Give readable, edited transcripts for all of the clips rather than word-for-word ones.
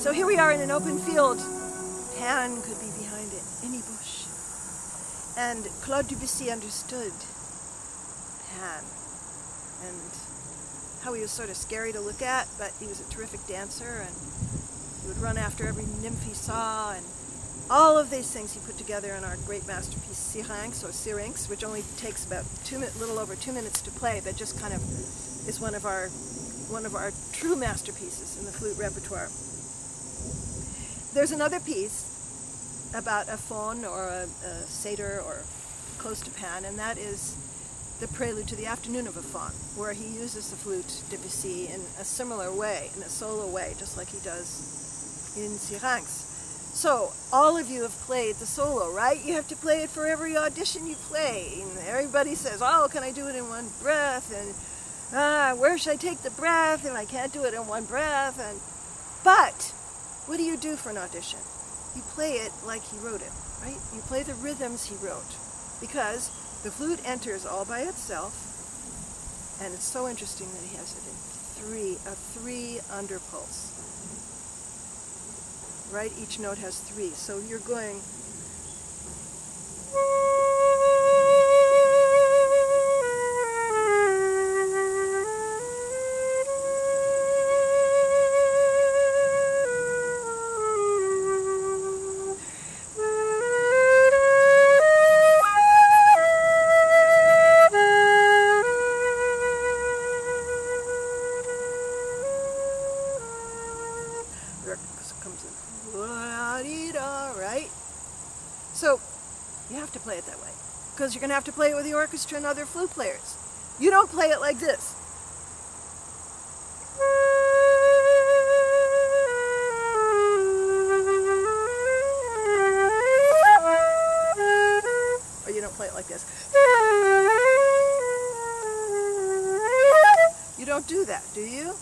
So here we are in an open field. Pan could be behind it, any bush. And Claude Debussy understood Pan and how he was sort of scary to look at, but he was a terrific dancer, and he would run after every nymph he saw, and all of these things he put together in our great masterpiece Syrinx, or Syrinx, which only takes about little over 2 minutes to play, but just kind of is one of our true masterpieces in the flute repertoire. There's another piece about a faun or a satyr or close to Pan, and that is the prelude to the Afternoon of a Faun, where he uses the flute Debussy in a similar way, in a solo way, just like he does in Syrinx. So, all of you have played the solo, right? You have to play it for every audition you play. And everybody says, oh, can I do it in one breath? And where should I take the breath? And I can't do it in one breath. But, what do you do for an audition? You play it like he wrote it, right? You play the rhythms he wrote. Because the flute enters all by itself, and it's so interesting that he has it in a three underpulse. Right? Each note has 3. So you're going... right? So you have to play it that way, because you're going to have to play it with the orchestra and other flute players. You don't play it like this. Or you don't play it like this. You don't do that, do you?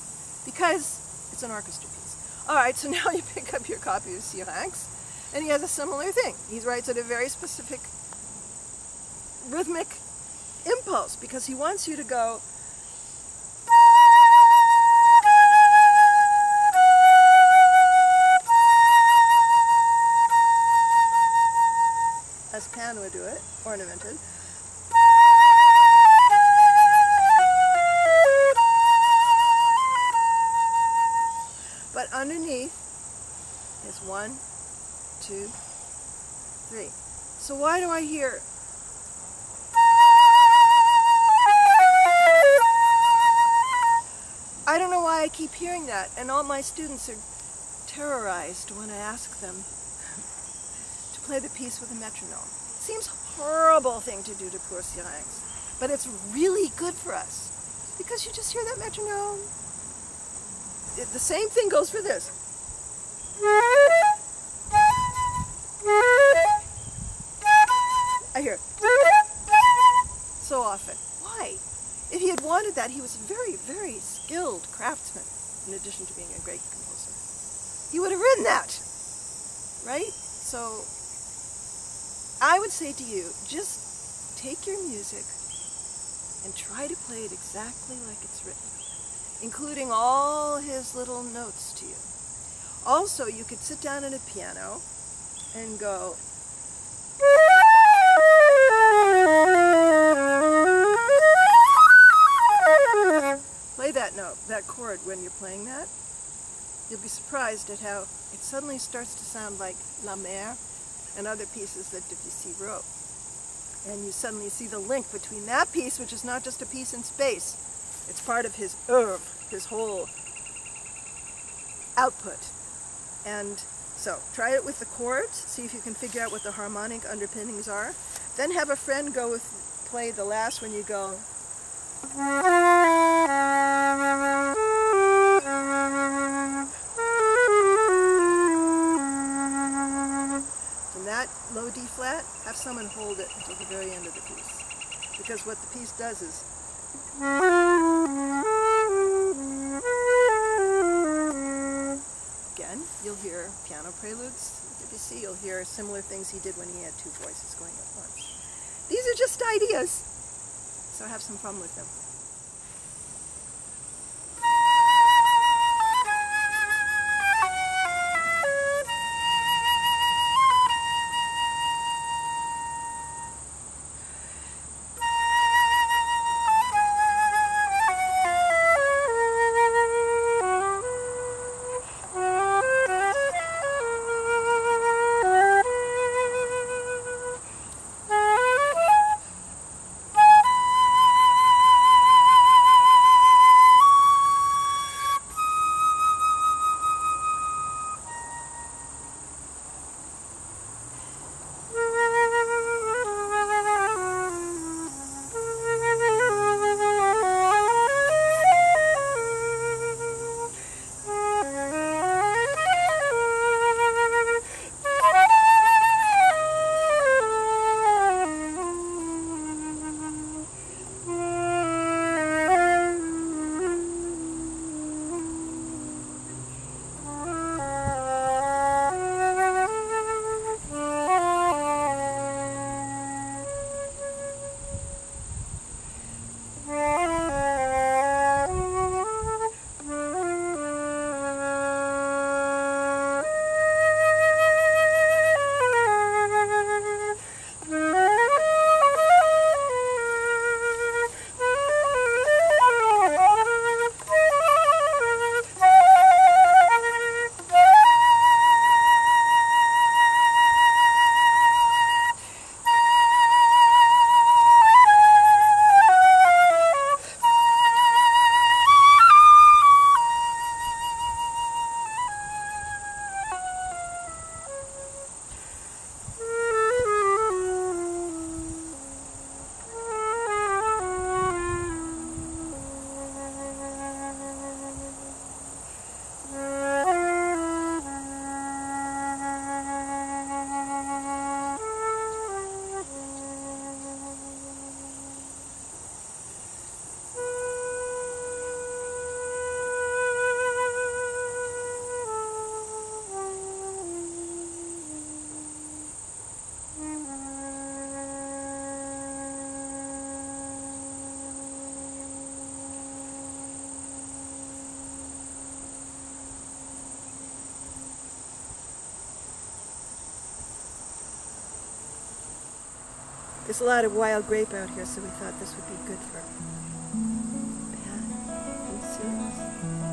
Because it's an orchestra piece. Alright, so now you pick up your copy of Syrinx, and he has a similar thing. He writes at a very specific rhythmic impulse, because he wants you to go as Pan would do it, ornamented. But underneath is 1, 2, 3. So why do I hear? I don't know why I keep hearing that, and all my students are terrorized when I ask them to play the piece with a metronome. It seems a horrible thing to do to poor Syrinx, but it's really good for us, because you just hear that metronome. The same thing goes for this. I hear it so often. Why? If he had wanted that, he was a very, very skilled craftsman, in addition to being a great composer. He would have written that, right? So I would say to you, just take your music and try to play it exactly like it's written, including all his little notes to you. Also, you could sit down at a piano and go, play that note, that chord when you're playing that. You'll be surprised at how it suddenly starts to sound like La Mer and other pieces that Debussy wrote. And you suddenly see the link between that piece, which is not just a piece in space, it's part of his oeuvre, his whole output. And so, try it with the chords, see if you can figure out what the harmonic underpinnings are. Then have a friend play the last when you go. From that low D flat, have someone hold it until the very end of the piece. Because what the piece does is again, you'll hear piano preludes with Debussy, you'll hear similar things he did when he had 2 voices going at once. These are just ideas, so have some fun with them. There's a lot of wild grape out here, so we thought this would be good for Pan and Syrinx.